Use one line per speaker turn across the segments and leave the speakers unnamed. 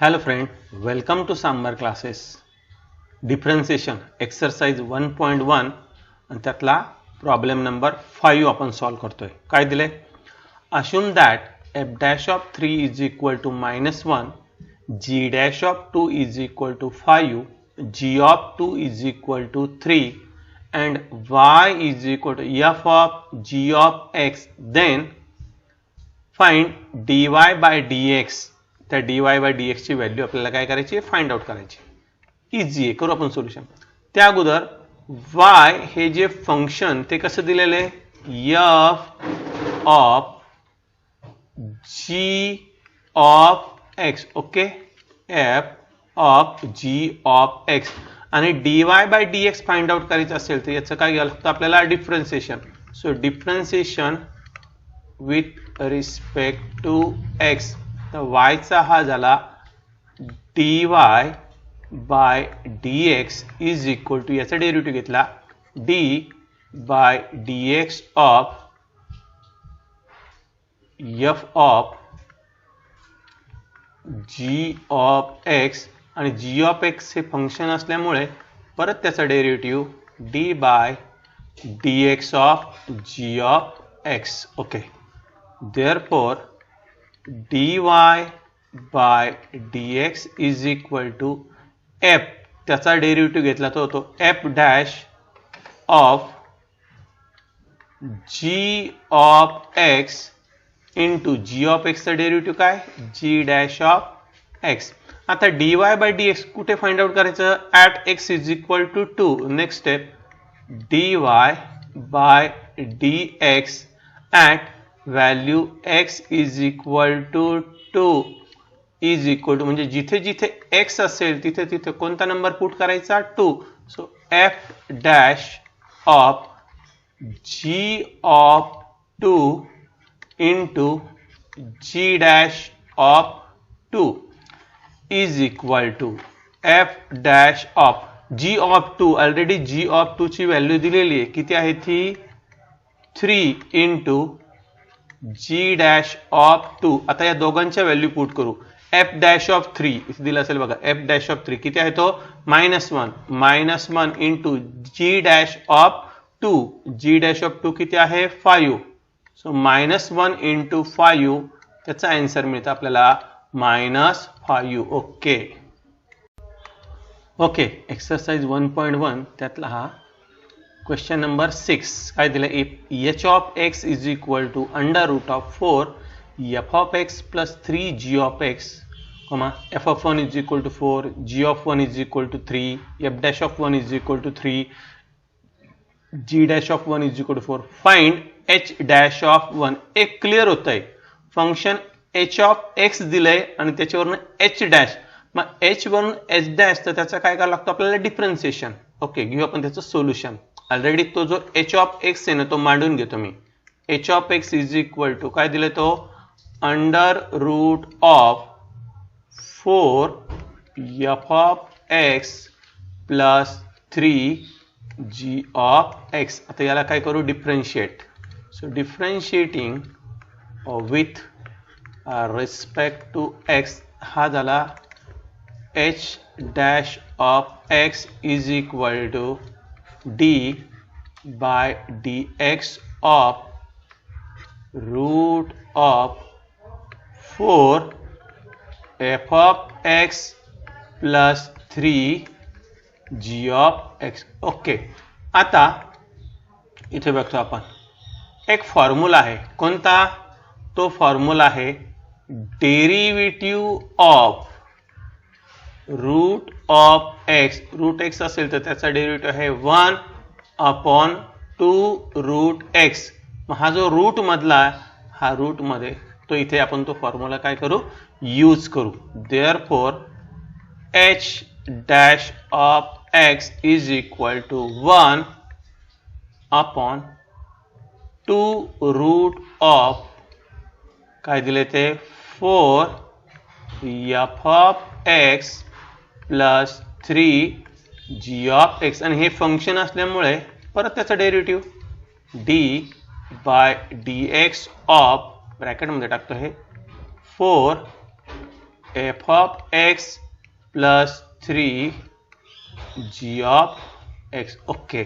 Hello friend, welcome to Sambar classes. Differentiation exercise 1.1 आणि त्यातला problem number 5 आपण solve करतोय. काय दिले? Assume that f dash of 3 is equal to -1, g dash of 2 is equal to 5, g of 2 is equal to 3 and y is equal to f of g of x. Then find dy by dx. त्या dy by dx ची value आपल्याला काय करायची? Find out करायची. Easy आहे, करू आपण solution. त्या अगोदर y हे जे फंक्शन ते कसं दिलेलं आहे? f of g of x. Okay, f of g of x आणि dy by dx find out करायचं असेल तर याचं काय घ्यावं लागतं आपल्याला? Differentiation. So differentiation with respect to x. तर y चा हा झाला dy by dx is equal to, याचा डेरिव्हेटिव्ह घेतला d by dx of f of g of x आणि g ऑफ x हे फंक्शन असल्यामुळे परत त्याचा derivative d by dx of g of x. Okay, therefore dy by dx is equal to f, त्याचा derivative घेतला तो होतो f dash of g of x into g of x चा derivative काय? g dash of x. आता dy by dx कुठे find out करायचं? At x is equal to 2. Next step dy by dx at value x is equal to 2 is equal to, म्हणजे जिथे जिथे x असेल तिथे तिथे कोणता नंबर पुट करायचा? 2. So f dash of g of 2 into g dash of 2 is equal to f dash of g of 2. Already g of 2 ची value दिलेली आहे, किती आहे ती? 3 इंटू g डॅश ऑफ 2. आता या दोघांच्या व्हॅल्यू पुट करू. f डॅश ऑफ 3 इथे दिलं असेल बघा, f डॅश ऑफ 3 किती आहे तो? -1 into g dash of 2. g dash of 2 किती आहे? 5. सो -1 इंटू 5, त्याचा आन्सर मिळतं आपल्याला -5. ओके ओके, एक्सरसाइज 1.1 त्यातला हा क्वेश्चन नंबर 6 काय दिलं? h of x is equal to under root of 4 f of x plus 3 g of x, f of 1 is equal to 4, g of 1 is equal to 3, f dash of 1 is equal to 3, g dash of 1 is equal to 4. Find h dash of 1. एक clear होत आहे, function h of x दिलंय आणि त्याच्यावरून h dash, मग h वरून h dash, तर त्याचा काय करावं लागतो आपल्याला? डिफरन्शिएशन. ओके, घेऊ आपण त्याचं सोल्युशन. ऑलरेडी तो जो h ऑफ x आहे ना तो मांडून घेतो मी. h of x is equal to काय दिले तो? Under root of 4 f of x plus 3 g of x. आता याला काय करू? Differentiate. So differentiating with respect to x हा झाला h dash of x is equal to d by dx of root of 4 f of x plus 3 g of x. Okay, आता इथे बघतो आपण एक फॉर्म्युला आहे. कोणता? तो फॉर्म्युला आहे derivative of root of x. Root x असेल तर त्याचा डेरिव्हेटिव्ह आहे 1 अपॉन 2 रूट x. हा जो रूट मधला हा रूट मध्ये तो इथे आपण तो फॉर्म्युला काय करू? यूज करू. Therefore h dash of x is equal to 1 upon 2 root of काय दिले ते? 4 f of x plus 3 g of x. आणि हे फंक्शन असल्यामुळे परत त्याचा derivative d by dx of bracket मध्ये टाकतो हे 4 F of x plus 3 G of x okay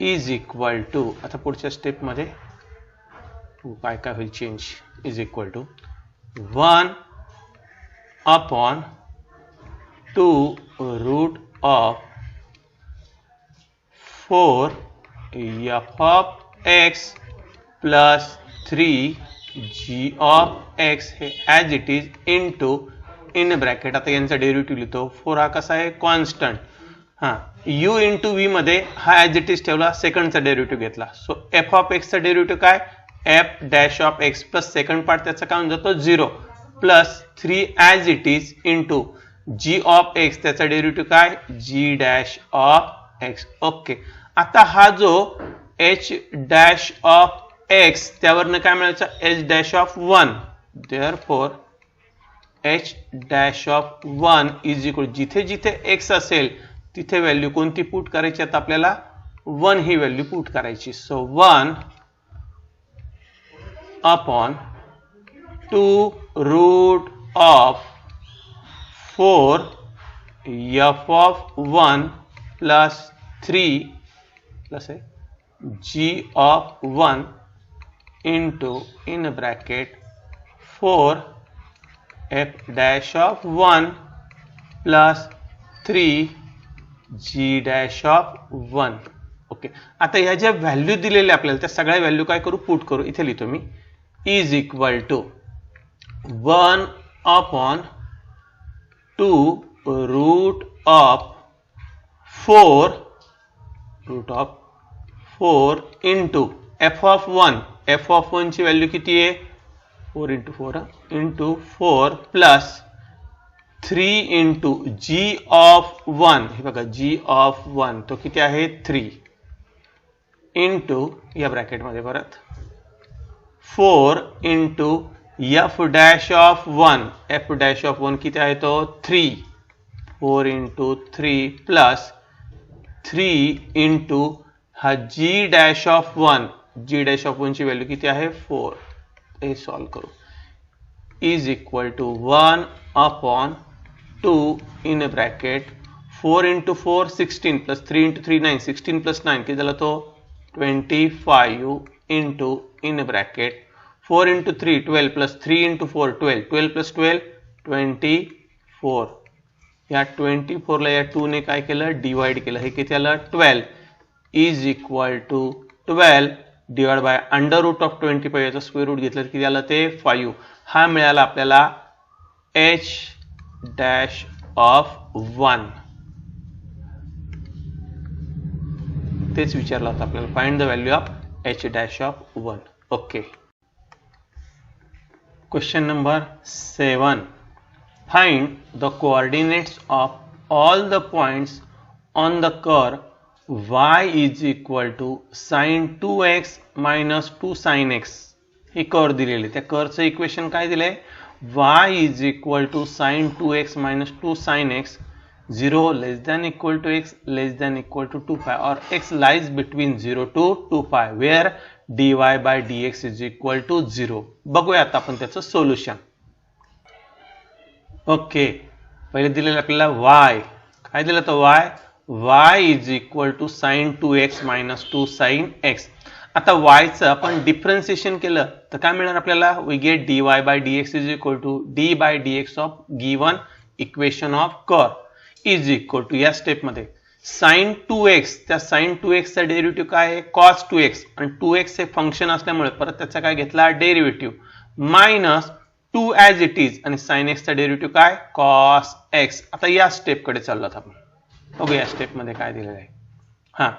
is equal to आता पुढच्या स्टेपमध्ये काय काय होईल change is equal to 1 upon 2 root of 4 F of x plus 3 G of X हे as it is into in bracket आता यांचा derivative लिहितो 4 हा कसा आहे कॉन्स्टंट हां u इंटू व्ही मध्ये हा ॲज इट इज ठेवला सेकंडचा डेरिव्हेटिव्ह घेतला सो एफ ऑफ एक्सचा डेरिव्हेटिव्ह काय f dash of x plus second part त्याचा काय होऊन जातो 0 plus 3 as it is into g of x त्याचा डेरिव्हेटिव्ह काय g dash of x okay आता हा जो एच डॅश ऑफ एक्स त्यावरनं काय मिळायचं h dash of 1 therefore h dash of 1 is equal जिथे जिथे एक्स असेल तिथे व्हॅल्यू कोणती पुट करायची आता आपल्याला 1 ही व्हॅल्यू पुट करायची so 1 upon 2 root of 4 F of 1 plus 3 plus g of 1 into in bracket 4 f dash of 1 plus 3 g dash of 1 okay आता ह्या ज्या व्हॅल्यू दिलेल्या आपल्याला त्या सगळ्या व्हॅल्यू काय करू पुट करू इथे लिहितो मी is equal to 1 upon 2 root of 4 into f of 1 ची व्हॅल्यू किती आहे 4 into 4 into 4 plus 3 into g of 1 हे बघा जी ऑफ 1 तो किती आहे 3 इंटू या ब्रॅकेटमध्ये परत 4 इंटू एफ डॅश ऑफ 1 किती आहे तो 3 4 इंटू 3 प्लस 3 इंटू हा जी डॅश ऑफ 1 ची व्हॅल्यू किती आहे 4 हे सॉल्व करू is equal to 1 upon 2 in a bracket 4 into 4 16 plus 3 into 3 9 16 plus 9 किती झाला तो 25 into in a bracket 4 into 3 12 plus 3 into 4 12 12 plus 12 24 या 24 ला या 2 ने काय केलं डिवाइड केलं हे किती आलं 12 is equal to 12 divide by under root of 25 याचा स्क्वेअर रूट घेतलं किती आलं ते 5 हा मिळाला आपल्याला h डॅश ऑफ 1 तेच विचारलं होतं आपल्याला find the value of h dash of 1 okay question number 7 find the coordinates of all the points on the curve y is equal to sin 2x minus 2 sin x ही curve दिलेली त्या कर्वचं equation काय दिलंय y is equal to sin 2x minus 2 sin x 0 less than equal to x less than equal to 2 pi or x lies between 0 to 2 pi where dy by dx is equal to 0 बघूया आता आपण त्याचं solution okay पहिले दिलेलं आपल्याला y काय दिलं तर y is equal to sin 2x minus 2 sin x आता y चं आपण डिफरन्शिएशन केलं तर काय मिळणार आपल्याला we get dy by dx is equal to d by dx of given equation of curve is equal to या स्टेप मध्ये sin 2x त्या sin 2x चा डेरिव्हेटिव्ह काय आहे cos 2x आणि 2x हे फंक्शन असल्यामुळे परत त्याचा काय घेतला derivative minus 2 as it is आणि sin x चा डेरिव्हेटिव्ह काय cos x आता या स्टेप कडे चाललोत आपण बघू या स्टेप मध्ये काय दिलेलं आहे हा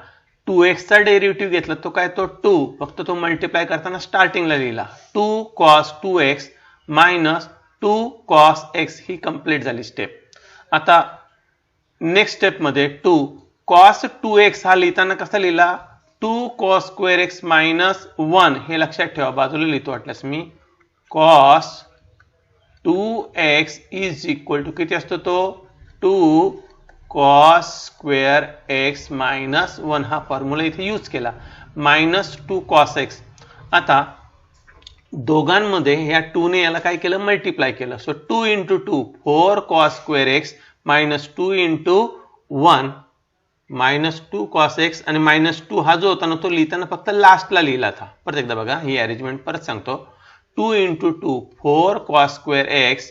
2x चा डेरिव्हेटिव्ह घेतला तो काय तो 2 फक्त तो मल्टिप्लाय करताना स्टार्टिंगला लिहिला 2 cos 2x minus 2 cos x ही कंप्लीट झाली स्टेप आता नेक्स्ट स्टेप मध्ये 2 cos 2x हा लिहिताना कसा लिहिला 2 cos square x मायनस 1 हे लक्षात ठेवा बाजूला लिहितो वाटल्यास मी cos 2x is equal to किती असतो तो 2 cos square x मायनस 1 हा फॉर्म्युला इथे यूज केला मायनस 2 cos x आता दोघांमध्ये या 2 ने याला काय केलं मल्टिप्लाय केलं. So 2 into 2 4 cos square x minus 2 into 1 minus 2 cos x आणि -2 हा जो होता ना तो लिहिताना फक्त लास्टला लिहिला था. परत एकदा बघा ही अरेंजमेंट परत सांगतो. 2 into 2 4 cos square x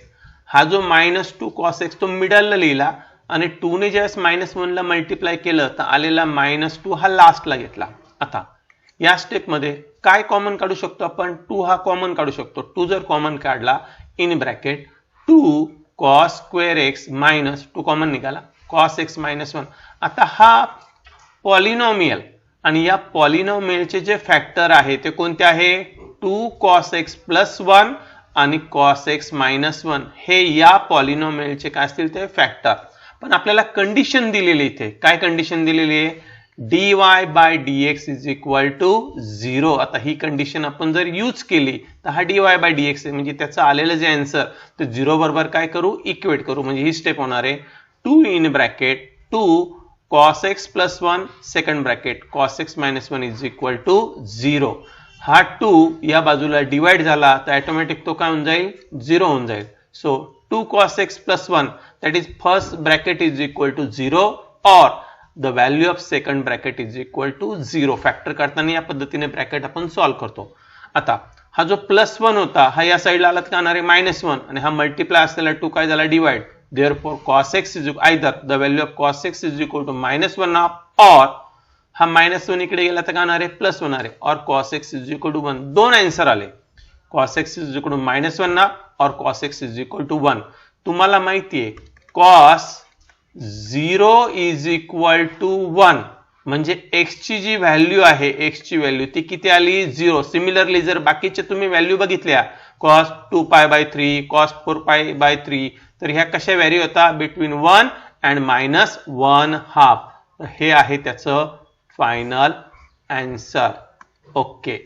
हा जो -2 cos x तो मिडलला लिहिला आणि 2 ने ज्यावेळेस -1 ला मल्टिप्लाय केलं तर आलेला -2 हा लास्टला घेतला. आता या स्टेप मध्ये काय कॉमन काढू शकतो आपण 2 हा कॉमन काढू शकतो. 2 जर कॉमन काढला in bracket 2 cos square x minus 2 common निघाला cos x minus 1. आता हा पॉलिनॉमियल आणि या पॉलिनॉमियलचे जे फॅक्टर आहे ते कोणते आहे 2 cos x plus 1 आणि cos x minus 1 हे या पॉलिनॉमियलचे काय असतील ते फॅक्टर. पण आपल्याला कंडिशन दिलेली इथे काय कंडिशन दिलेली आहे dy by dx is equal to 0. आता ही कंडिशन आपण जर यूज केली तर हा dy by dx आहे म्हणजे त्याचं आलेलं जे आन्सर ते 0 बरोबर काय करू इक्वेट करू. म्हणजे ही स्टेप होणार आहे 2 in bracket 2 cos x plus 1 second bracket cos x minus 1 is equal to 0. हा 2 या बाजूला डिवाइड झाला तर ऑटोमॅटिक तो काय होऊन जाईल 0 होऊन जाईल. So 2 cos x plus 1 that is first bracket is equal to 0 or the value of second bracket is equal to 0. Factor करताना या पद्धतीने ब्रॅकेट आपण सॉल्व्ह करतो. आता हा जो +1 होता हा या साइडला आला तर काय होणार आहे -1 आणि हा मल्टिप्लाय असलेला 2 काय झाला divide. therefore cos x is either the value of cos x is equal to -1 or हा -1 इकडे गेला तर काय होणार आहे प्लस होणार आहे और cos x is equal to 1. दोन आन्सर आले cos x is equal to -1 और cos x is equal to 1. तुम्हाला माहिती आहे cos 0 is equal to 1 म्हणजे x ची जी व्हॅल्यू आहे x ची व्हॅल्यू ती किती आली 0. सिमिलरली जर बाकीचे तुम्ही व्हॅल्यू बघितल्या cos 2π/3 cos 4π/3 तर ह्या कशा व्हॅरी होता बिटवीन 1 and -1/2. हे आहे त्याचं फायनल आन्सर. ओके.